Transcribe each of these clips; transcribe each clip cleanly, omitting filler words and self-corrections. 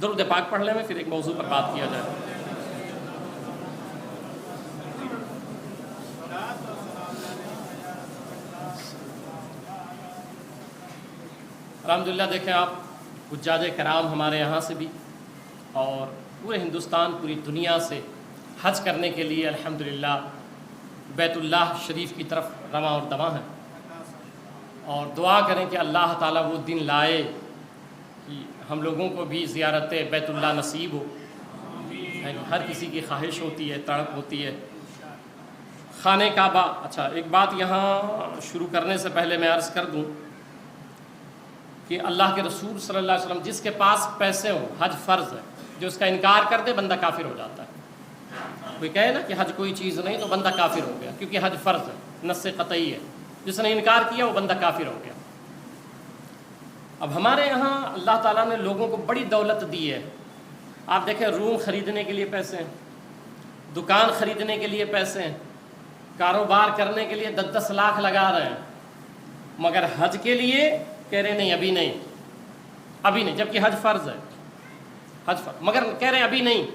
درود پاک پڑھ لیں میں پھر ایک موضوع پر بات کیا جائے. الحمدللہ دیکھیں آپ حجاج کرام ہمارے یہاں سے بھی اور پورے ہندوستان پوری دنیا سے حج کرنے کے لیے الحمدللہ بیت اللہ شریف کی طرف رواں اور دواں ہیں، اور دعا کریں کہ اللہ تعالیٰ وہ دن لائے کہ ہم لوگوں کو بھی زیارت بیت اللہ نصیب ہو. ہر کسی کی خواہش ہوتی ہے، تڑپ ہوتی ہے خانہ کعبہ. اچھا ایک بات یہاں شروع کرنے سے پہلے میں عرض کر دوں کہ اللہ کے رسول صلی اللہ علیہ وسلم جس کے پاس پیسے ہوں حج فرض ہے، جو اس کا انکار کر دے بندہ کافر ہو جاتا ہے. کوئی کہے نا کہ حج کوئی چیز نہیں تو بندہ کافر ہو گیا، کیونکہ حج فرض ہے، نص قطعی ہے. جس نے انکار کیا وہ بندہ کافر ہو گیا. اب ہمارے یہاں اللہ تعالیٰ نے لوگوں کو بڑی دولت دی ہے. آپ دیکھیں روم خریدنے کے لیے پیسے ہیں، دکان خریدنے کے لیے پیسے ہیں، کاروبار کرنے کے لیے 10-10 لاکھ لگا رہے ہیں، مگر حج کے لیے کہہ رہے نہیں ابھی نہیں، جبکہ حج فرض ہے. مگر کہہ رہے ہیں ابھی نہیں،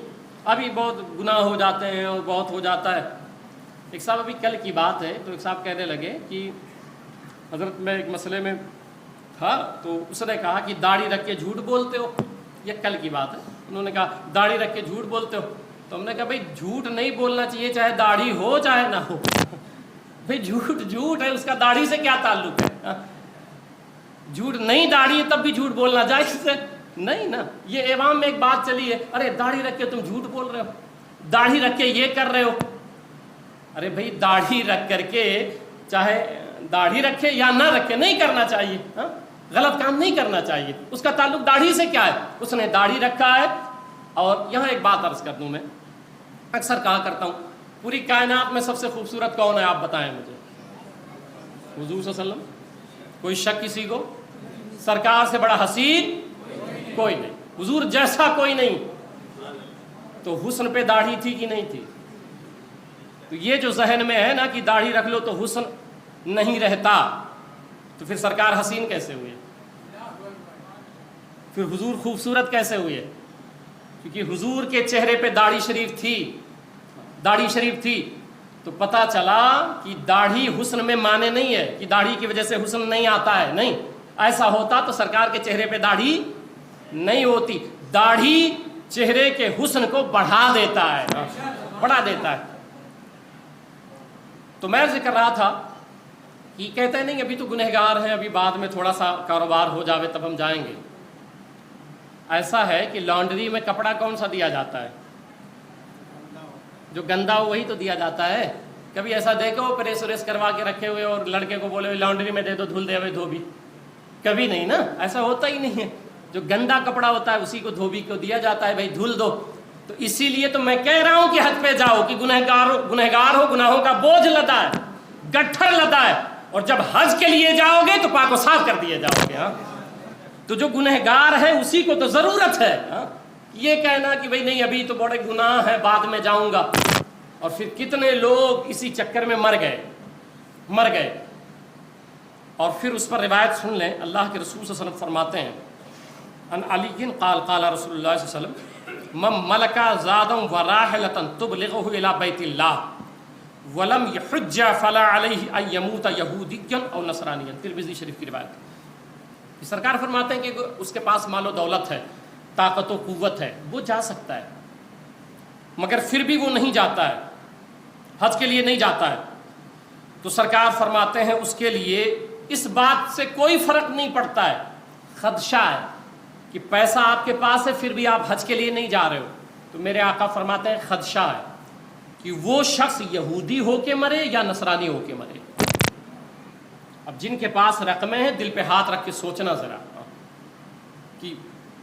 ابھی بہت گناہ ہو جاتے ہیں اور بہت ہو جاتا ہے. ایک صاحب ابھی کل کی بات ہے تو ایک صاحب کہنے لگے کہ حضرت میں ایک مسئلے میں تھا تو اس نے کہا کہ داڑھی رکھ کے جھوٹ بولتے ہو. یہ کل کی بات ہے. انہوں نے کہا داڑھی رکھ کے جھوٹ بولتے ہو. تو ہم نے کہا بھائی جھوٹ نہیں بولنا چاہیے چاہے داڑھی ہو چاہے نہ ہو. بھائی جھوٹ ہے، اس کا داڑھی سے کیا تعلق ہے؟ جھوٹ نہیں داڑھی ہے تب بھی جھوٹ بولنا جائز ہے نہیں نا. یہ عوام میں ایک بات چلی ہے، ارے داڑھی رکھ کے تم جھوٹ بول رہے ہو، داڑھی رکھ کے یہ کر رہے ہو. ارے بھائی داڑھی رکھ کر کے چاہے داڑھی رکھے یا نہ رکھے نہیں کرنا چاہیے، غلط کام نہیں کرنا چاہیے. اس کا تعلق داڑھی سے کیا ہے؟ اس نے داڑھی رکھا ہے. اور یہاں ایک بات عرض کر دوں، میں اکثر کہا کرتا ہوں پوری کائنات میں سب سے خوبصورت کون ہے آپ بتائیں مجھے؟ حضور صلی اللہ علیہ وسلم. کوئی شک کسی کو؟ سرکار سے بڑا حسین کوئی نہیں، حضور جیسا کوئی نہیں. تو حسن پہ داڑھی تھی کہ نہیں تھی؟ تو یہ جو ذہن میں ہے نا کہ داڑھی رکھ لو تو حسن نہیں رہتا، تو پھر سرکار حسین کیسے ہوئے؟ پھر حضور خوبصورت کیسے ہوئے؟ کیونکہ حضور کے چہرے پہ داڑھی شریف تھی تو پتہ چلا کہ داڑھی حسن میں مانے نہیں ہے کہ داڑھی کی وجہ سے حسن نہیں آتا ہے. نہیں، ایسا ہوتا تو سرکار کے چہرے پہ داڑھی نہیں ہوتی. داڑھی چہرے کے حسن کو بڑھا دیتا ہے. تو میں ذکر رہا تھا کہ کہتے نہیں ابھی تو گنہگار ہیں، ابھی بعد میں تھوڑا سا کاروبار ہو جاوے تب ہم جائیں گے. ایسا ہے کہ لانڈری میں کپڑا کون سا دیا جاتا ہے؟ جو گندا ہو وہی تو دیا جاتا ہے. کبھی ایسا دیکھو پریس وریس کروا کے رکھے ہوئے اور لڑکے کو بولے لانڈری میں دے دو دھل دے ہوئے دھوبی، کبھی نہیں نا، ایسا ہوتا ہی نہیں ہے. جو گندا کپڑا ہوتا ہے اسی کو دھوبی کو دیا جاتا ہے، بھائی دھل دو. تو اسی لیے تو میں کہہ رہا ہوں کہ حج پہ جاؤ کہ گنہگار ہو، گناہوں کا بوجھ لدا ہے، گٹھر لدا ہے، اور جب حج کے لیے جاؤ گے تو پاک و صاف کر دیے جاؤ گے. تو جو گنہگار ہے اسی کو تو ضرورت ہے. یہ کہنا کہ بھئی نہیں ابھی تو بڑے گناہ ہے بعد میں جاؤں گا. اور پھر کتنے لوگ اسی چکر میں مر گئے. اور پھر اس پر روایت سن لیں. اللہ کے رسول صلی اللہ علیہ وسلم فرماتے ہیں ان علی قال قال رسول اللہ صلی اللہ علیہ وسلم من ملک زادا وراحلۃ تبلغه الى بیت اللہ ولم یحج فلا علیہ ان یموت یہودیا او نصرانیا. ترمذی شریف کی روایت. سرکار فرماتے ہیں کہ اس کے پاس مال و دولت ہے، طاقت و قوت ہے، وہ جا سکتا ہے، مگر پھر بھی وہ نہیں جاتا ہے، حج کے لیے نہیں جاتا ہے. تو سرکار فرماتے ہیں اس کے لیے اس بات سے کوئی فرق نہیں پڑتا ہے، خدشہ ہے کہ پیسہ آپ کے پاس ہے پھر بھی آپ حج کے لیے نہیں جا رہے ہو. تو میرے آقا فرماتے ہیں خدشہ ہے کہ وہ شخص یہودی ہو کے مرے یا نصرانی ہو کے مرے. اب جن کے پاس رقمیں ہیں دل پہ ہاتھ رکھ کے سوچنا ذرا کہ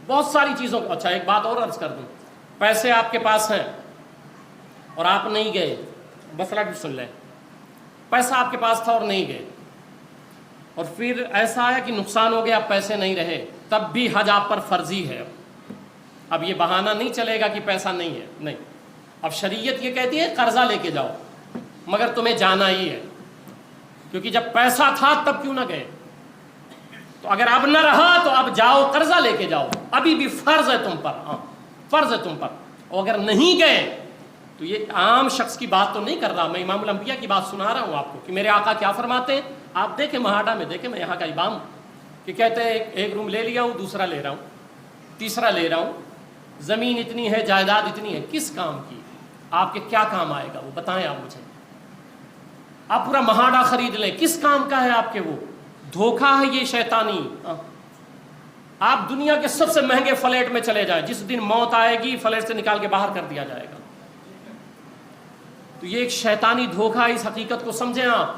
بہت ساری چیزوں کو. اچھا ایک بات اور عرض کر دوں، پیسے آپ کے پاس ہیں اور آپ نہیں گئے، مسئلہ بھی سن لیں. پیسہ آپ کے پاس تھا اور نہیں گئے، اور پھر ایسا آیا کہ نقصان ہو گیا، پیسے نہیں رہے، تب بھی حج آپ پر فرضی ہے. اب یہ بہانہ نہیں چلے گا کہ پیسہ نہیں ہے، نہیں. اب شریعت یہ کہتی ہے قرضہ لے کے جاؤ مگر تمہیں جانا ہی ہے، کیونکہ جب پیسہ تھا تب کیوں نہ گئے. تو اگر اب نہ رہا تو اب جاؤ قرضہ لے کے جاؤ، ابھی بھی فرض ہے تم پر، ہاں فرض ہے تم پر. اور اگر نہیں گئے تو یہ عام شخص کی بات تو نہیں کر رہا، میں امام الانبیاء کی بات سنا رہا ہوں آپ کو کہ میرے آقا کیا فرماتے ہیں. آپ دیکھیں مہاڈا میں دیکھیں، میں یہاں کا امام ہوں، کہ کہتے ہیں ایک روم لے لیا ہوں، دوسرا لے رہا ہوں، تیسرا لے رہا ہوں، زمین اتنی ہے، جائیداد اتنی ہے، کس کام کی؟ آپ کے کیا کام آئے گا وہ بتائیں آپ مجھے. آپ پورا مہاڈا خرید لیں، کس کام کا ہے آپ کے؟ وہ دھوکہ ہے یہ شیطانی. آپ دنیا کے سب سے مہنگے فلیٹ میں چلے جائیں، جس دن موت آئے گی فلیٹ سے نکال کے باہر کر دیا جائے گا. تو یہ ایک شیطانی دھوکہ ہے، اس حقیقت کو سمجھیں آپ.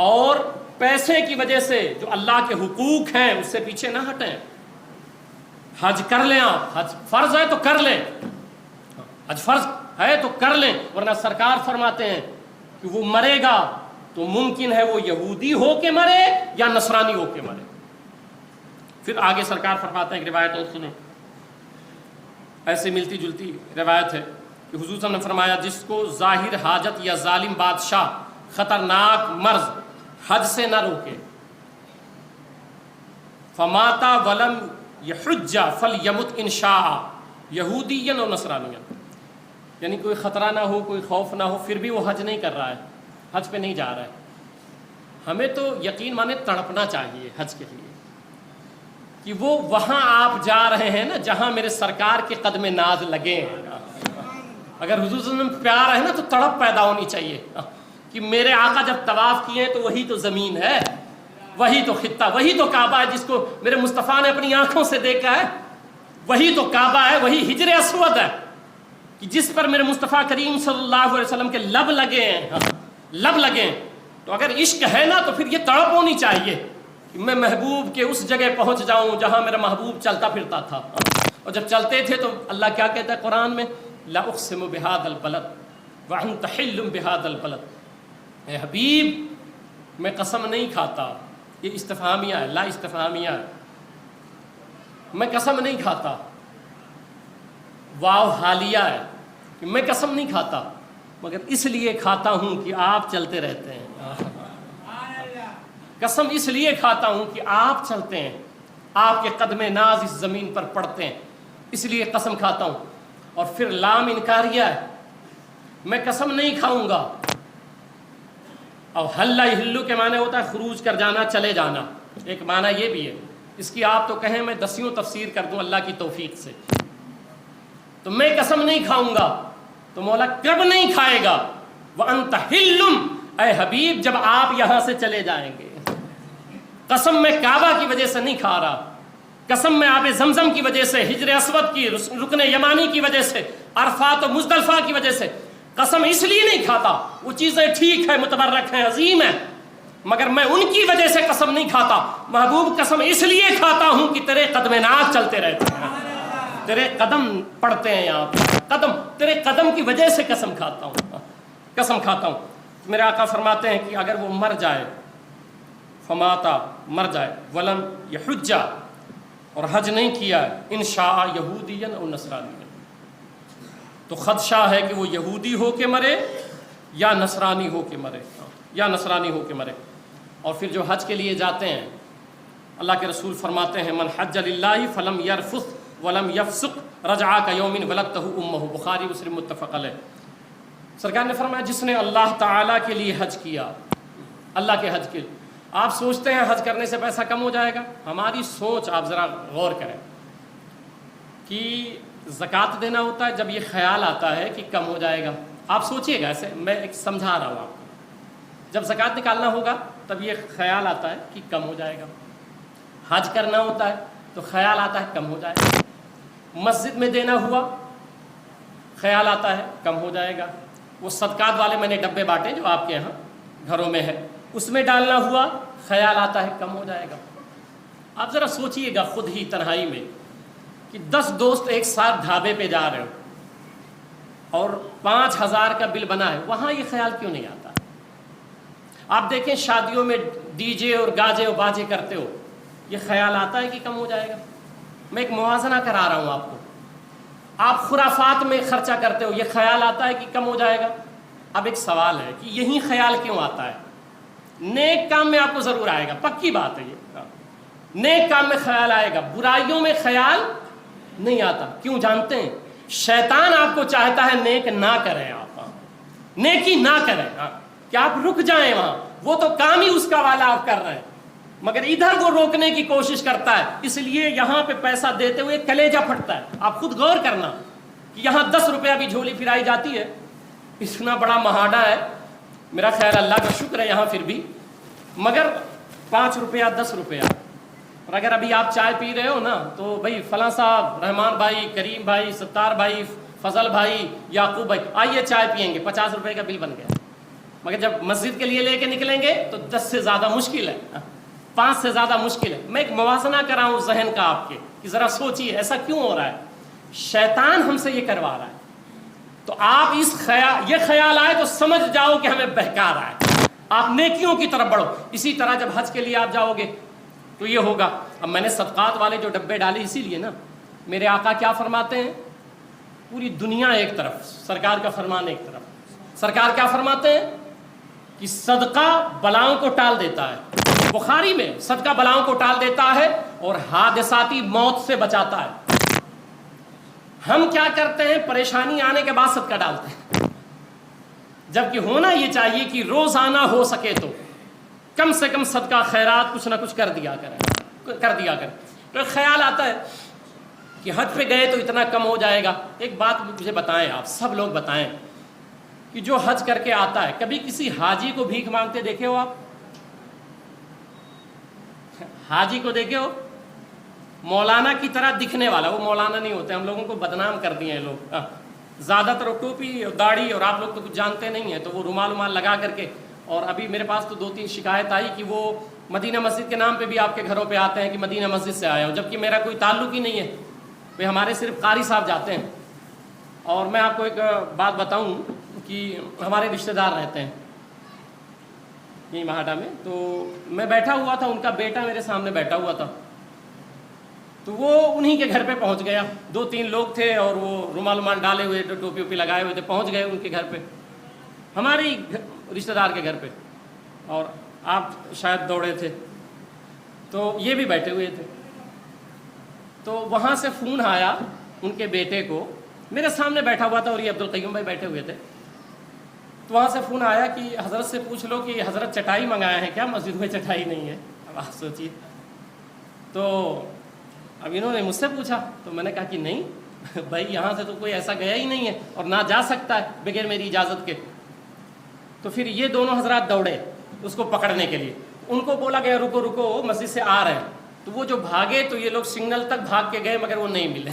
اور پیسے کی وجہ سے جو اللہ کے حقوق ہیں اس سے پیچھے نہ ہٹیں. حج کر لیں آپ، حج فرض ہے تو کر لیں، حج فرض ہے تو کر لیں، ورنہ سرکار فرماتے ہیں کہ وہ مرے گا تو ممکن ہے وہ یہودی ہو کے مرے یا نصرانی ہو کے مرے. پھر آگے سرکار فرماتے ہیں ایک روایت اور سنیں، ایسے ملتی جلتی روایت ہے کہ حضور صلی اللہ علیہ وسلم نے فرمایا جس کو ظاہر حاجت یا ظالم بادشاہ خطرناک مرض حج سے نہ روکے، فماتا ولم یحج فلیمت ان شاء یہودیا و نصرانیا. یعنی کوئی خطرہ نہ ہو، کوئی خوف نہ ہو، پھر بھی وہ حج نہیں کر رہا ہے، حج پہ نہیں جا رہا ہے. ہمیں تو یقین مانے تڑپنا چاہیے حج کے لیے کہ وہ وہاں آپ جا رہے ہیں نا جہاں میرے سرکار کے قدم ناز لگے ہیں. اگر حضور صلی اللہ علیہ وسلم پیار ہے نا تو تڑپ پیدا ہونی چاہیے کہ میرے آقا جب طواف کیے تو وہی تو زمین ہے، وہی تو خطہ، وہی تو کعبہ ہے جس کو میرے مصطفیٰ نے اپنی آنکھوں سے دیکھا ہے، وہی تو کعبہ ہے، وہی حجر اسود ہے کہ جس پر میرے مصطفیٰ کریم صلی اللہ علیہ وسلم کے لب لگے ہیں، لب لگے ہیں. تو اگر عشق ہے نا تو پھر یہ تڑپ ہونی چاہیے کہ میں محبوب کے اس جگہ پہنچ جاؤں جہاں میرا محبوب چلتا پھرتا تھا. اور جب چلتے تھے تو اللہ کیا کہتا ہے قرآن میں، لا اقسم بہذا البلد وانت حل بہذا البلد. اے حبیب میں قسم نہیں کھاتا، یہ استفہامیہ ہے، لا استفہامیہ ہے، میں قسم نہیں کھاتا، واو حالیہ ہے کہ میں قسم نہیں کھاتا مگر اس لیے کھاتا ہوں کہ آپ چلتے رہتے ہیں. قسم اس لیے کھاتا ہوں کہ آپ چلتے ہیں، آپ کے قدم ناز اس زمین پر پڑتے ہیں، اس لیے قسم کھاتا ہوں. اور پھر لام انکاریہ ہے، میں قسم نہیں کھاؤں گا. اور حلہ ہلو کے معنی ہوتا ہے خروج کر جانا، چلے جانا، ایک معنی یہ بھی ہے. اس کی آپ تو کہیں میں 10 تفسیر کر دوں اللہ کی توفیق سے. تو میں قسم نہیں کھاؤں گا تو مولا کب نہیں کھائے گا؟ وَأَنْتَ حِلٌّ، اے حبیب جب آپ یہاں سے چلے جائیں گے. قسم میں کعبہ کی وجہ سے نہیں کھا رہا، قسم میں آب زمزم کی وجہ سے، ہجر اسود کی، رکن یمانی کی وجہ سے، عرفات و مزدلفہ کی وجہ سے قسم اس لیے نہیں کھاتا. وہ چیزیں ٹھیک ہے، متبرک ہیں، عظیم ہیں، مگر میں ان کی وجہ سے قسم نہیں کھاتا. محبوب قسم اس لیے کھاتا ہوں کہ تیرے قدم ناز چلتے رہتے ہیں، تیرے قدم پڑتے ہیں یہاں قدم، تیرے قدم کی وجہ سے قسم کھاتا ہوں، قسم کھاتا ہوں. میرے آقا فرماتے ہیں کہ اگر وہ مر جائے، فماتا مر جائے، ولم یحج اور حج نہیں کیا، انشاء یہودیا اور نصرانیا، تو خدشہ ہے کہ وہ یہودی ہو کے مرے یا نصرانی ہو کے مرے، یا نصرانی ہو کے مرے. اور پھر جو حج کے لیے جاتے ہیں، اللہ کے رسول فرماتے ہیں من حج للہ فلم یرفث ولم یفسق رجع کیوم ولدتہ امہ، بخاری مسلم متفق علیہ. سرکار نے فرمایا جس نے اللہ تعالیٰ کے لیے حج کیا، اللہ کے حج کے لیے. آپ سوچتے ہیں حج کرنے سے پیسہ کم ہو جائے گا؟ ہماری سوچ آپ ذرا غور کریں کہ زکوٰۃ دینا ہوتا ہے جب یہ خیال آتا ہے کہ کم ہو جائے گا. آپ سوچئے گا، ایسے میں ایک سمجھا رہا ہوں آپ کو، جب زکوٰۃ نکالنا ہوگا تب یہ خیال آتا ہے کہ کم ہو جائے گا. حج کرنا ہوتا ہے تو خیال آتا ہے کم ہو جائے گا. مسجد میں دینا ہوا خیال آتا ہے کم ہو جائے گا. وہ صدقات والے میں نے ڈبے بانٹے جو آپ کے یہاں گھروں میں ہے، اس میں ڈالنا ہوا خیال آتا ہے کم ہو جائے گا. آپ ذرا سوچئے گا خود ہی تنہائی میں کہ 10 دوست ایک ساتھ ڈھابے پہ جا رہے ہو اور 5,000 کا بل بنا ہے، وہاں یہ خیال کیوں نہیں آتا؟ آپ دیکھیں شادیوں میں ڈی جے اور گاجے اور باجے کرتے ہو، یہ خیال آتا ہے کہ کم ہو جائے گا؟ میں ایک موازنہ کرا رہا ہوں آپ کو. آپ خرافات میں خرچہ کرتے ہو، یہ خیال آتا ہے کہ کم ہو جائے گا؟ اب ایک سوال ہے کہ یہی خیال کیوں آتا ہے؟ نیک کام میں آپ کو ضرور آئے گا، پکی بات ہے یہ. نیک کام میں خیال آئے گا، برائیوں میں خیال نہیں آتا. کیوں جانتے ہیں؟ شیطان آپ کو چاہتا ہے نیک نہ کریں، آپ نیکی نہ کریں، کہ آپ رک جائیں وہاں. وہ تو کام ہی اس کا والا آپ کر رہے ہیں، مگر ادھر وہ روکنے کی کوشش کرتا ہے. اس لیے یہاں پہ پیسہ دیتے ہوئے کلیجہ پھٹتا ہے. آپ خود غور کرنا کہ یہاں 10 روپیہ بھی جھولی پھرائی جاتی ہے. اتنا بڑا مہاڈا ہے، میرا خیال اللہ کا شکر ہے یہاں پھر بھی، مگر 5 روپیہ 10 روپیہ. اور اگر ابھی آپ چائے پی رہے ہو نا تو بھائی فلاں صاحب، رحمان بھائی، کریم بھائی، ستار بھائی، فضل بھائی، یعقوب بھائی، آئیے چائے پیئیں گے، 50 روپے کا بل بن گیا. مگر جب مسجد کے لیے لے کے نکلیں گے تو 10 سے زیادہ مشکل ہے، 5 سے زیادہ مشکل ہے. میں ایک موازنہ کر رہا ہوں ذہن کا آپ کے، کہ ذرا سوچیے ایسا کیوں ہو رہا ہے. شیطان ہم سے یہ کروا رہا ہے. تو آپ یہ خیال آئے تو سمجھ جاؤ کہ ہمیں بہکا رہا ہے. آپ نیکیوں کی طرف بڑھو. اسی طرح جب حج کے لیے آپ جاؤ گے تو یہ ہوگا. اب میں نے صدقات والے جو ڈبے ڈالے اسی لیے نا، میرے آقا کیا فرماتے ہیں؟ پوری دنیا ایک طرف، سرکار کا فرمان ایک طرف. سرکار کیا فرماتے ہیں؟ کہ صدقہ بلاؤں کو ٹال دیتا ہے. بخاری میں صدقہ بلاؤں کو ٹال دیتا ہے اور حادثاتی موت سے بچاتا ہے. ہم کیا کرتے ہیں؟ پریشانی آنے کے بعد صدقہ ڈالتے ہیں، جبکہ ہونا یہ چاہیے کہ روزانہ ہو سکے تو کم سے کم صدقہ خیرات کچھ نہ کچھ کر دیا کریں. تو خیال آتا ہے کہ حج پہ گئے تو اتنا کم ہو جائے گا. ایک بات مجھے بتائیں، آپ سب لوگ بتائیں کہ جو حج کر کے آتا ہے، کبھی کسی حاجی کو بھیک مانگتے دیکھے ہو آپ؟ حاجی کو دیکھے ہو؟ مولانا کی طرح دکھنے والا، وہ مولانا نہیں ہوتے. ہم لوگوں کو بدنام کر دیے ہیں لوگ. زیادہ تر ٹوپی اور داڑھی، اور آپ لوگ تو کچھ جانتے نہیں ہیں تو وہ رومال لگا کر کے. اور ابھی میرے پاس تو 2-3 شکایت آئی کہ وہ مدینہ مسجد کے نام پہ بھی آپ کے گھروں پہ آتے ہیں کہ مدینہ مسجد سے آیا ہوں، جبکہ میرا کوئی تعلق ہی نہیں ہے. بھائی ہمارے صرف قاری صاحب جاتے ہیں. اور میں آپ کو ایک بات بتاؤں کہ ہمارے رشتہ دار رہتے ہیں یہی مہاڈا میں. تو میں بیٹھا ہوا تھا، ان کا بیٹا میرے سامنے بیٹھا ہوا تھا، تو وہ انہی کے گھر پہ پہنچ گیا. 2-3 لوگ تھے اور وہ رومال ڈالے ہوئے، ٹوپی ووپی لگائے ہوئے تھے، پہنچ گئے ان کے گھر پہ، ہمارے رشتہ دار کے گھر پہ. اور آپ شاید دوڑے تھے تو یہ بھی بیٹھے ہوئے تھے. تو وہاں سے فون آیا ان کے بیٹے کو، میرے سامنے بیٹھا ہوا تھا اور یہ عبدالقیوم بھائی بیٹھے ہوئے تھے. تو وہاں سے فون آیا کہ حضرت سے پوچھ لو کہ حضرت چٹائی منگایا ہے کیا، مسجد میں چٹائی نہیں ہے. اب آپ سوچیے. تو اب انہوں نے مجھ سے پوچھا تو میں نے کہا کہ نہیں بھائی، یہاں سے تو کوئی ایسا گیا ہی نہیں ہے اور نہ جا سکتا ہے بغیر میری اجازت کے. تو پھر یہ دونوں حضرات دوڑے اس کو پکڑنے کے لیے. ان کو بولا گیا رکو رکو، مسجد سے آ رہے ہیں. تو وہ جو بھاگے تو یہ لوگ سگنل تک بھاگ کے گئے مگر وہ نہیں ملے.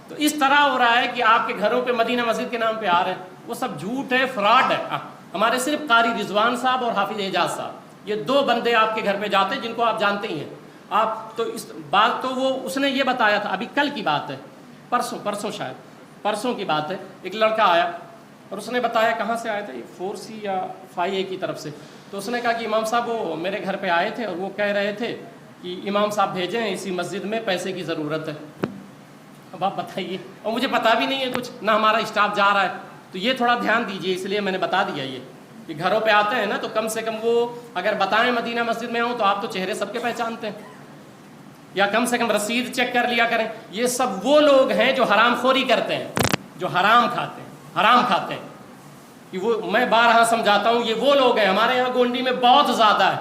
تو اس طرح ہو رہا ہے کہ آپ کے گھروں پہ مدینہ مسجد کے نام پہ آ رہے ہیں، وہ سب جھوٹ ہے، فراڈ ہے. ہمارے صرف قاری رضوان صاحب اور حافظ اعجاز صاحب، یہ 2 بندے آپ کے گھر پہ جاتے ہیں جن کو آپ جانتے ہی ہیں. آپ تو اس بات تو وہ اس نے یہ بتایا تھا، ابھی کل کی بات ہے، پرسوں شاید پرسوں کی بات ہے. ایک لڑکا آیا اور اس نے بتایا کہاں سے آیا تھا، 4C یا 5A کی طرف سے. تو اس نے کہا کہ امام صاحب وہ میرے گھر پہ آئے تھے اور وہ کہہ رہے تھے کہ امام صاحب بھیجیں، اسی مسجد میں پیسے کی ضرورت ہے. اب آپ بتائیے، اور مجھے پتا بھی نہیں ہے کچھ، نہ ہمارا اسٹاف جا رہا ہے. تو یہ تھوڑا دھیان دیجئے، اس لیے میں نے بتا دیا یہ کہ گھروں پہ آتے ہیں نا تو کم سے کم وہ اگر بتائیں مدینہ مسجد میں آؤں تو آپ تو چہرے سب کے پہچانتے ہیں، یا کم سے کم رسید چیک کر لیا کریں. یہ سب وہ لوگ ہیں جو حرام خوری کرتے ہیں، جو حرام کھاتے ہیں. کہ وہ میں بارہا سمجھاتا ہوں، یہ وہ لوگ ہیں. ہمارے یہاں گونڈی میں بہت زیادہ ہے.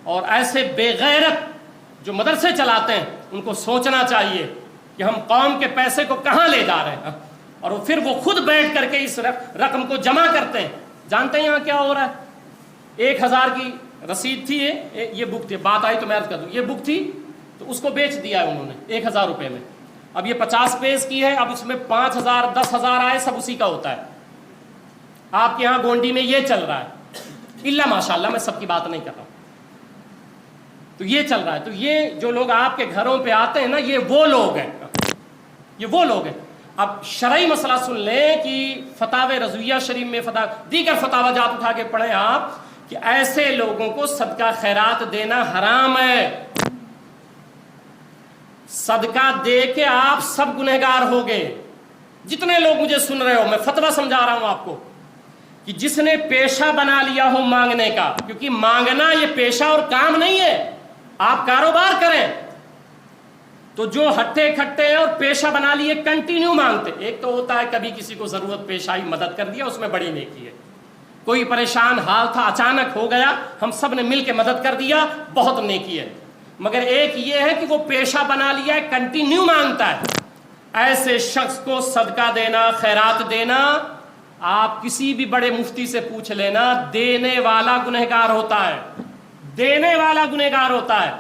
اور ایسے بے غیرت جو مدرسے چلاتے ہیں ان کو سوچنا چاہیے کہ ہم قوم کے پیسے کو کہاں لے جا رہے ہیں. اور پھر وہ خود بیٹھ کر کے اس رقم کو جمع کرتے ہیں. جانتے ہیں یہاں کیا ہو رہا ہے؟ 1000 کی رسید تھی، یہ بک تھی، بات آئی تو میں عرض کر دوں، یہ بک تھی تو اس کو بیچ دیا ہے انہوں نے 1000 روپے میں. اب یہ 50 پیز کی ہے، اب اس میں 5000 10,000 آئے، سب اسی کا ہوتا ہے. آپ کے یہاں گونڈی میں یہ چل رہا ہے، اللہ ماشاءاللہ، میں سب کی بات نہیں کر رہا ہوں. تو یہ چل رہا ہے. تو یہ جو لوگ آپ کے گھروں پہ آتے ہیں نا، یہ وہ لوگ ہیں. اب شرعی مسئلہ سن لیں کہ فتاوی رضویہ شریف میں دیگر فتاوی جات اٹھا کے پڑھیں آپ کہ ایسے لوگوں کو صدقہ خیرات دینا حرام ہے. صدقہ دے کے آپ سب گنہگار ہو گئے. جتنے لوگ مجھے سن رہے ہو، میں فتویٰ سمجھا رہا ہوں آپ کو کہ جس نے پیشہ بنا لیا ہو مانگنے کا، کیونکہ مانگنا یہ پیشہ اور کام نہیں ہے. آپ کاروبار کریں، تو جو ہٹے کھٹے اور پیشہ بنا لیے کنٹینیو مانگتے، ایک تو ہوتا ہے کبھی کسی کو ضرورت پیش آئی مدد کر دیا، اس میں بڑی نیکی ہے، کوئی پریشان حال تھا اچانک ہو گیا ہم سب نے مل کے مدد کر دیا، بہت نیکی ہے، مگر ایک یہ ہے کہ وہ پیشہ بنا لیا ہے کنٹینیو مانگتا ہے، ایسے شخص کو صدقہ دینا، خیرات دینا، آپ کسی بھی بڑے مفتی سے پوچھ لینا، دینے والا گنہگار ہوتا ہے، دینے والا گنہگار ہوتا ہے،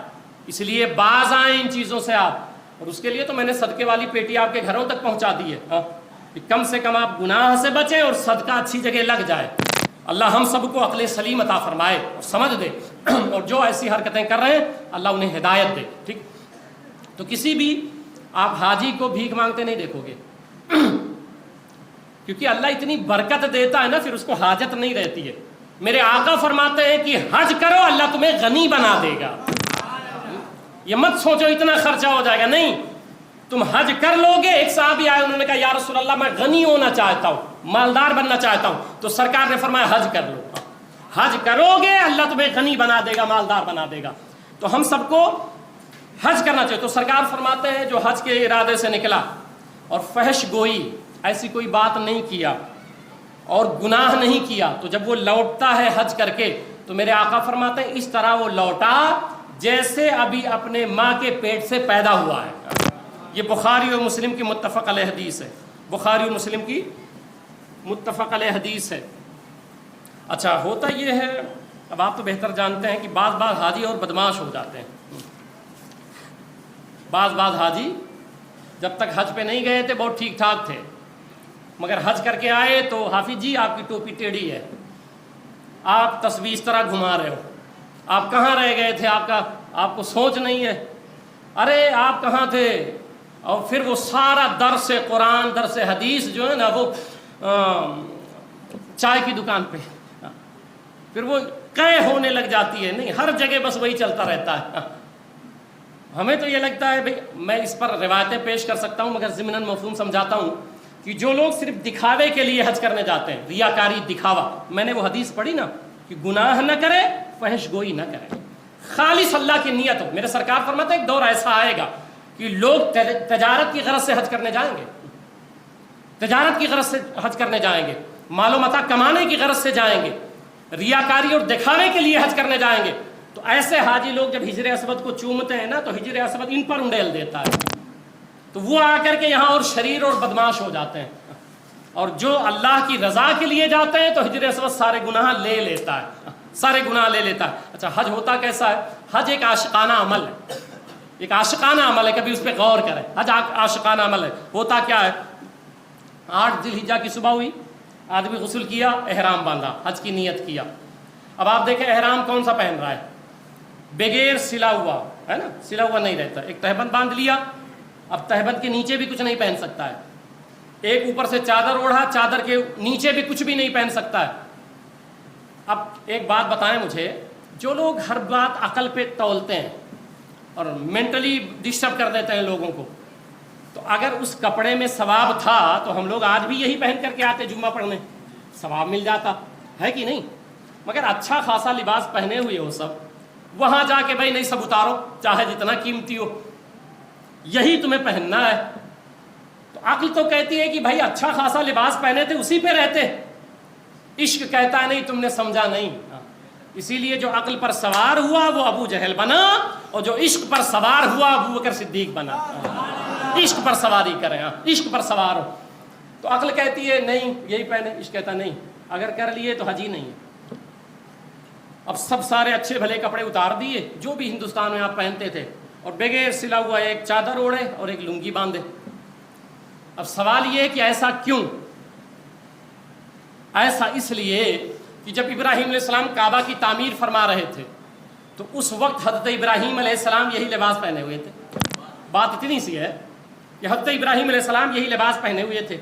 اس لیے باز آئیں ان چیزوں سے آپ، اور اس کے لیے تو میں نے صدقے والی پیٹی آپ کے گھروں تک پہنچا دی ہے، کہ کم سے کم آپ گناہ سے بچیں اور صدقہ اچھی جگہ لگ جائے۔ اللہ ہم سب کو عقل سلیم عطا فرمائے اور سمجھ دے، اور جو ایسی حرکتیں کر رہے ہیں اللہ انہیں ہدایت دے، ٹھیک۔ تو کسی بھی آپ حاجی کو بھیک مانگتے نہیں دیکھو گے، کیونکہ اللہ اتنی برکت دیتا ہے نا، پھر اس کو حاجت نہیں رہتی ہے۔ میرے آقا فرماتے ہیں کہ حج کرو اللہ تمہیں غنی بنا دے گا، یہ مت سوچو اتنا خرچہ ہو جائے گا، نہیں، تم حج کر لو گے۔ ایک صحابی آئے، انہوں نے کہا یا رسول اللہ میں غنی ہونا چاہتا ہوں، مالدار بننا چاہتا ہوں، تو سرکار نے فرمایا حج کر لو، حج کرو گے اللہ تمہیں غنی بنا دے گا، مالدار بنا دے گا۔ تو ہم سب کو حج کرنا چاہیے۔ تو سرکار فرماتے ہیں جو حج کے ارادے سے نکلا اور فحش گوئی ایسی کوئی بات نہیں کیا اور گناہ نہیں کیا، تو جب وہ لوٹتا ہے حج کر کے تو میرے آقا فرماتے ہیں اس طرح وہ لوٹا جیسے ابھی اپنے ماں کے پیٹ سے پیدا ہوا ہے۔ یہ بخاری اور مسلم کی متفق علیہ حدیث ہے، بخاری اور مسلم کی متفق علیہ حدیث ہے۔ اچھا ہوتا یہ ہے، اب آپ تو بہتر جانتے ہیں کہ بعض حاجی اور بدماش ہو جاتے ہیں۔ بعض حاجی جب تک حج پہ نہیں گئے تھے بہت ٹھیک ٹھاک تھے، مگر حج کر کے آئے تو حافظ جی آپ کی ٹوپی ٹیڑھی ہے، آپ تسبیح اس طرح گھما رہے ہو، آپ کہاں رہ گئے تھے، آپ کو سوچ نہیں ہے، ارے آپ کہاں تھے؟ اور پھر وہ سارا درس قرآن درس حدیث جو ہے نا وہ چائے کی دکان پہ پھر وہ قے ہونے لگ جاتی ہے، نہیں ہر جگہ بس وہی چلتا رہتا ہے۔ ہمیں تو یہ لگتا ہے بھئی میں اس پر روایتیں پیش کر سکتا ہوں مگر ضمناً مفہوم سمجھاتا ہوں کہ جو لوگ صرف دکھاوے کے لیے حج کرنے جاتے ہیں، ریاکاری دکھاوا، میں نے وہ حدیث پڑھی نا کہ گناہ نہ کرے فحش گوئی نہ کرے، خالص اللہ کی نیت ہو۔ میرے سرکار فرماتے ہیں ایک دور ایسا آئے گا کہ لوگ تجارت کی غرض سے حج کرنے جائیں گے، تجارت کی غرض سے حج کرنے جائیں گے، مال و متاع کمانے کی غرض سے جائیں گے، ریاکاری اور دکھاوے کے لیے حج کرنے جائیں گے۔ تو ایسے حاجی لوگ جب حجر اسود کو چومتے ہیں نا تو حجر اسود ان پر انڈیل دیتا ہے، تو وہ آ کر کے یہاں اور شریر اور بدماش ہو جاتے ہیں، اور جو اللہ کی رضا کے لیے جاتے ہیں تو حجر اسود سارے گناہ لے لیتا ہے، سارے گناہ لے لیتا ہے۔ اچھا حج ہوتا کیسا ہے؟ حج ایک عاشقانہ عمل ہے، ایک عاشقانہ عمل ہے، کبھی اس پہ غور کریں، حج عاشقانہ عمل ہے۔ ہوتا کیا ہے؟ 8 ذی الحجہ کی صبح ہوئی، آدمی غسل کیا، احرام باندھا، حج کی نیت کیا۔ اب آپ دیکھیں احرام کون سا پہن رہا ہے؟ بغیر سلا ہوا ہے نا، سلا ہوا نہیں رہتا، ایک تہبند باندھ لیا، اب تہبند کے نیچے بھی کچھ نہیں پہن سکتا ہے، ایک اوپر سے چادر اوڑھا، چادر کے نیچے بھی کچھ بھی نہیں پہن سکتا ہے۔ اب ایک بات بتائیں مجھے، جو لوگ ہر بات عقل پہ تولتے ہیں اور مینٹلی ڈسٹرب کر دیتے ہیں لوگوں کو، تو اگر اس کپڑے میں ثواب تھا تو ہم لوگ آج بھی یہی پہن کر کے آتے جمعہ پڑھنے، ثواب مل جاتا ہے کہ نہیں؟ مگر اچھا خاصا لباس پہنے ہوئے ہو سب، وہاں جا کے بھائی نہیں سب اتارو چاہے جتنا قیمتی ہو، یہی تمہیں پہننا ہے۔ تو عقل تو کہتی ہے کہ بھائی اچھا خاصا لباس پہنے تھے اسی پہ رہتے، عشق کہتا ہے نہیں تم نے سمجھا نہیں، اسی لیے جو عقل پر سوار ہوا وہ ابو جہل بنا، اور جو عشق پر سوار ہوا ابو بکر صدیق بنا۔ عشق پر سواری کریں، عشق پر سوار ہو، تو عقل کہتی ہے نہیں یہی پہنے، عشق کہتا نہیں اگر کر لیے تو حج ہی نہیں ہے۔ اب سب سارے اچھے بھلے کپڑے اتار دیے جو بھی ہندوستان میں آپ پہنتے تھے، اور بغیر سلا ہوا ایک چادر اوڑھے اور ایک لنگی باندھے۔ اب سوال یہ ہے کہ ایسا کیوں؟ ایسا اس لیے کہ جب ابراہیم علیہ السلام کعبہ کی تعمیر فرما رہے تھے تو اس وقت حضرت ابراہیم علیہ السلام یہی لباس پہنے ہوئے تھے۔ بات اتنی سی ہے کہ حضرت ابراہیم علیہ السلام یہی لباس پہنے ہوئے تھے،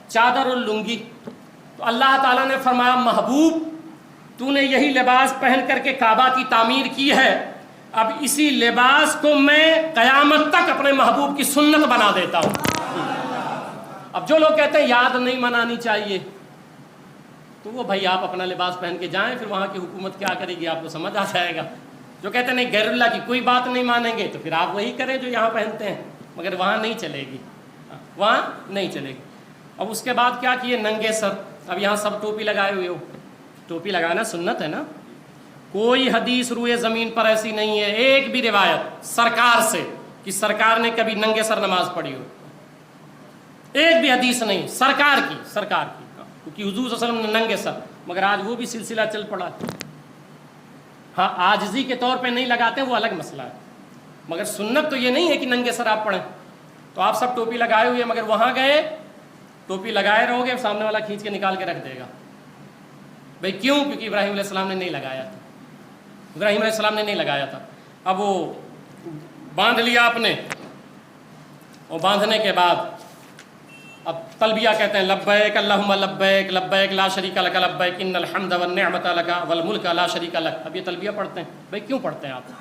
چادر اور لنگی۔ تو اللہ تعالیٰ نے فرمایا محبوب تو نے یہی لباس پہن کر کے کعبہ کی تعمیر کی ہے، اب اسی لباس کو میں قیامت تک اپنے محبوب کی سنت بنا دیتا ہوں۔ اب جو لوگ کہتے ہیں یاد نہیں منانی چاہیے، تو وہ بھائی آپ اپنا لباس پہن کے جائیں، پھر وہاں کی حکومت کیا کرے گی آپ کو سمجھ آ جائے گا۔ جو کہتے ہیں نہیں غیر اللہ کی کوئی بات نہیں مانیں گے تو پھر آپ وہی کریں جو یہاں پہنتے ہیں، مگر وہاں نہیں چلے گی، وہاں نہیں چلے گی۔ اب اس کے بعد کیا کیے؟ ننگے سر۔ اب یہاں سب ٹوپی لگائے ہوئے ہو، ٹوپی لگانا سنت ہے نا، کوئی حدیث روئے زمین پر ایسی نہیں ہے، ایک بھی روایت سرکار سے کہ سرکار نے کبھی ننگے سر نماز پڑھی ہو، ایک بھی حدیث نہیں سرکار کی، کیونکہ حضور صلی اللہ علیہ وسلم نے ننگے سر، مگر آج وہ بھی سلسلہ چل پڑا۔ ہاں عاجزی کے طور پہ نہیں لگاتے وہ الگ مسئلہ ہے، مگر سنت تو یہ نہیں ہے کہ ننگے سر آپ پڑھیں۔ تو آپ سب ٹوپی لگائے ہوئے، مگر وہاں گئے ٹوپی لگائے رہو گے، سامنے والا کھینچ کے نکال کے رکھ دے گا۔ بھئی کیوں؟ کیونکہ ابراہیم علیہ السلام نے نہیں لگایا تھا، ابراہیم علیہ السلام نے نہیں لگایا تھا۔ اب وہ باندھ لیا آپ نے، اور باندھنے کے بعد اب تلبیہ کہتے ہیں لبیک اللہم لبیک لبیک لا شریک لک لبیک ان الحمد والنعمت لک والملک لا شریک لک۔ اب یہ تلبیہ پڑھتے ہیں، بھئی کیوں پڑھتے ہیں آپ؟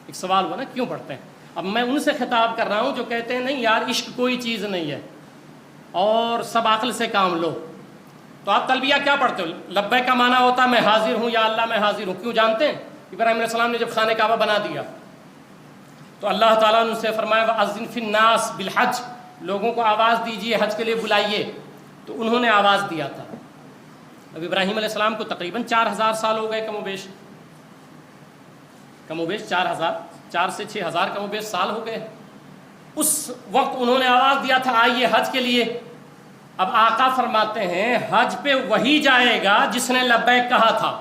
ایک سوال ہوا نا کیوں پڑھتے ہیں؟ اب میں ان سے خطاب کر رہا ہوں جو کہتے ہیں نہیں یار عشق کوئی چیز نہیں ہے اور سب عقل سے کام لو، تو آپ تلبیہ کیا پڑھتے ہو؟ لبیک کا معنی ہوتا ہے میں حاضر ہوں، یا اللہ میں حاضر ہوں۔ کیوں جانتے ہیں؟ ابراہیم علیہ السلام نے جب خانہ کعبہ بنا دیا تو اللہ تعالیٰ نے ان سے فرمایا وَأَذِّن فِي النَّاسِ بِالْحَجِّ، لوگوں کو آواز دیجئے، حج کے لیے بلائیے، تو انہوں نے آواز دیا تھا۔ اب ابراہیم علیہ السلام کو تقریباً 4000 سال ہو گئے، کم و بیش 4 سے 6000 کم و بیش سال ہو گئے۔ اس وقت انہوں نے آواز دیا تھا آئیے حج کے لیے۔ اب آقا فرماتے ہیں حج پہ وہی جائے گا جس نے لبیک کہا تھا،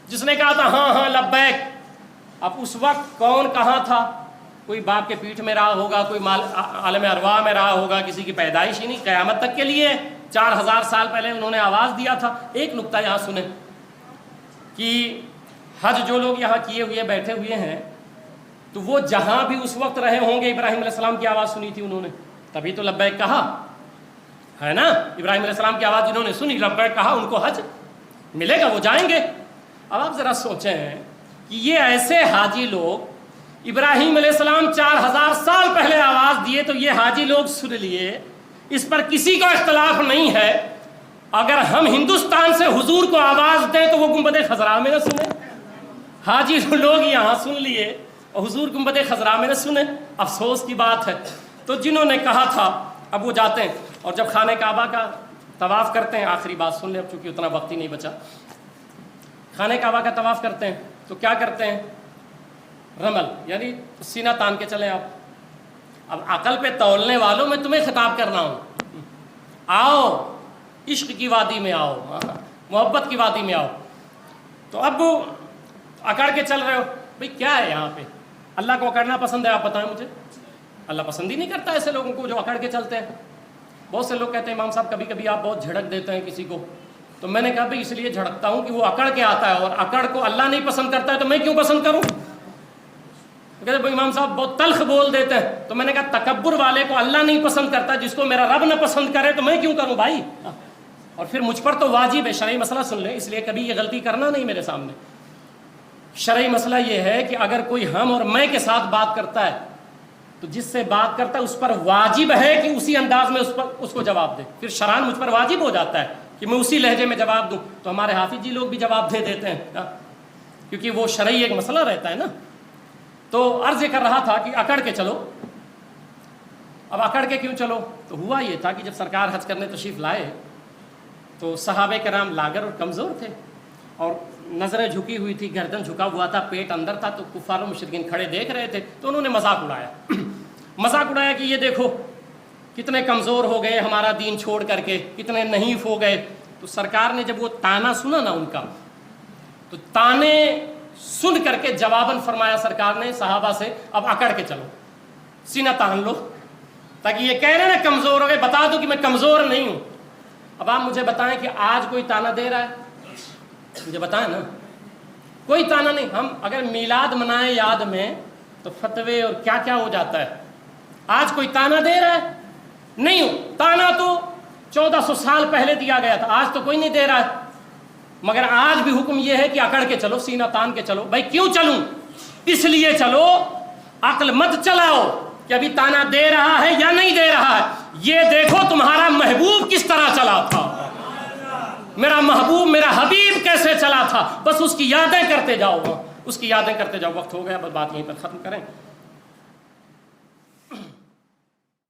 جس نے کہا تھا ہاں ہاں لبیک۔ اب اس وقت کون کہاں تھا؟ کوئی باپ کے پیٹھ میں رہا ہوگا، کوئی عالم ارواح میں رہا ہوگا، کسی کی پیدائش ہی نہیں، قیامت تک کے لیے 4000 سال پہلے انہوں نے آواز دیا تھا۔ ایک نقطہ یہاں سنیں کہ حج جو لوگ یہاں کیے ہوئے بیٹھے ہوئے ہیں تو وہ جہاں بھی اس وقت رہے ہوں گے ابراہیم علیہ السلام کی آواز سنی تھی انہوں نے، تبھی تو لبیک کہا ہے نا۔ ابراہیم علیہ السلام کی آواز جنہوں نے سنی لبیک کہا، ان کو حج ملے گا، وہ جائیں گے۔ اب آپ ذرا سوچیں کہ یہ ایسے حاجی لوگ ابراہیم علیہ السلام 4000 سال پہلے آواز دیے تو یہ حاجی لوگ سن لیے، اس پر کسی کا اختلاف نہیں ہے۔ اگر ہم ہندوستان سے حضور کو آواز دیں تو وہ گنبد خضراء میں نہ سنیں؟ حاجی لوگ یہاں سن لیے اور حضور گنبد خضراء میں نہ سنیں، افسوس کی بات ہے۔ تو جنہوں نے کہا تھا اب وہ جاتے ہیں اور جب خانہ کعبہ کا طواف کرتے ہیں، آخری بات سن لیں اب چونکہ اتنا وقت ہی نہیں بچا، خانہ کعبہ کا طواف کرتے ہیں تو کیا کرتے ہیں؟ رمل، یعنی سینہ تان کے چلیں آپ۔ اب عقل پہ تولنے والوں میں تمہیں خطاب کر رہا ہوں، آؤ عشق کی وادی میں آؤ، محبت کی وادی میں آؤ۔ تو اب اکڑ کے چل رہے ہو، بھئی کیا ہے یہاں پہ؟ اللہ کو اکڑنا پسند ہے؟ آپ بتائیں مجھے۔ اللہ پسند ہی نہیں کرتا ایسے لوگوں کو جو اکڑ کے چلتے ہیں۔ بہت سے لوگ کہتے ہیں امام صاحب کبھی کبھی آپ بہت جھڑک دیتے ہیں کسی کو، تو میں نے کہا بھئی اس لیے جھڑکتا ہوں کہ وہ اکڑ کے آتا ہے، اور اکڑ کو اللہ نہیں پسند کرتا ہے تو میں کیوں پسند کروں؟ کہتے ہیں امام صاحب بہت تلخ بول دیتے ہیں، تو میں نے کہا تکبر والے کو اللہ نہیں پسند کرتا، جس کو میرا رب نہ پسند کرے تو میں کیوں کروں بھائی؟ اور پھر مجھ پر تو واجب ہے، شرعی مسئلہ سن لیں، اس لیے کبھی یہ غلطی کرنا نہیں میرے سامنے۔ شرعی مسئلہ یہ ہے کہ اگر کوئی ہم اور میں کے ساتھ بات کرتا ہے تو جس سے بات کرتا ہے اس پر واجب ہے کہ اسی انداز میں اس کو جواب دے۔ پھر شرعاً مجھ پر واجب ہو جاتا ہے کہ میں اسی لہجے میں جواب دوں، تو ہمارے حافظ جی لوگ بھی جواب دے دیتے ہیں کیونکہ وہ شرعی ایک مسئلہ رہتا ہے نا۔ تو عرض یہ کر رہا تھا کہ اکڑ کے چلو۔ اب اکڑ کے کیوں چلو؟ تو ہوا یہ تھا کہ جب سرکار حج کرنے تشریف لائے تو صحابہ کرام لاغر اور کمزور تھے اور نظریں جھکی ہوئی تھی، گردن جھکا ہوا تھا، پیٹ اندر تھا، تو کفار و مشرکین کھڑے دیکھ رہے تھے، تو انہوں نے مذاق اڑایا کہ یہ دیکھو کتنے کمزور ہو گئے ہمارا دین چھوڑ کر کے، کتنے نحیف ہو گئے۔ تو سرکار نے جب وہ تانا سنا نا ان کا، تو تانے سن کر کے جواباً فرمایا سرکار نے صحابہ سے اب اکڑ کے چلو، سینہ تان لو، تاکہ یہ کہہ رہے نا کمزور ہو گئے، بتا دو کہ میں کمزور نہیں ہوں۔ اب آپ مجھے بتائیں کہ آج کوئی تانا دے رہا ہے؟ مجھے بتائیں نا، کوئی تانا نہیں۔ ہم اگر میلاد منائیں یاد میں تو فتوے اور کیا کیا ہو جاتا ہے۔ آج کوئی تانا دے رہا ہے؟ نہیں ہوں۔ تانا تو 1400 سال پہلے دیا گیا تھا، آج تو کوئی نہیں دے رہا ہے۔ مگر آج بھی حکم یہ ہے کہ اکڑ کے چلو، سینہ تان کے چلو۔ بھائی کیوں چلوں؟ اس لیے چلو، عقل مت چلاؤ کہ ابھی تانا دے رہا ہے یا نہیں دے رہا ہے، یہ دیکھو تمہارا محبوب کس طرح چلا تھا، میرا محبوب میرا حبیب کیسے چلا تھا، بس اس کی یادیں کرتے جاؤ۔ اس کی یادیں کرتے جاؤ. وقت ہو گیا، بس بات یہیں پر ختم کریں.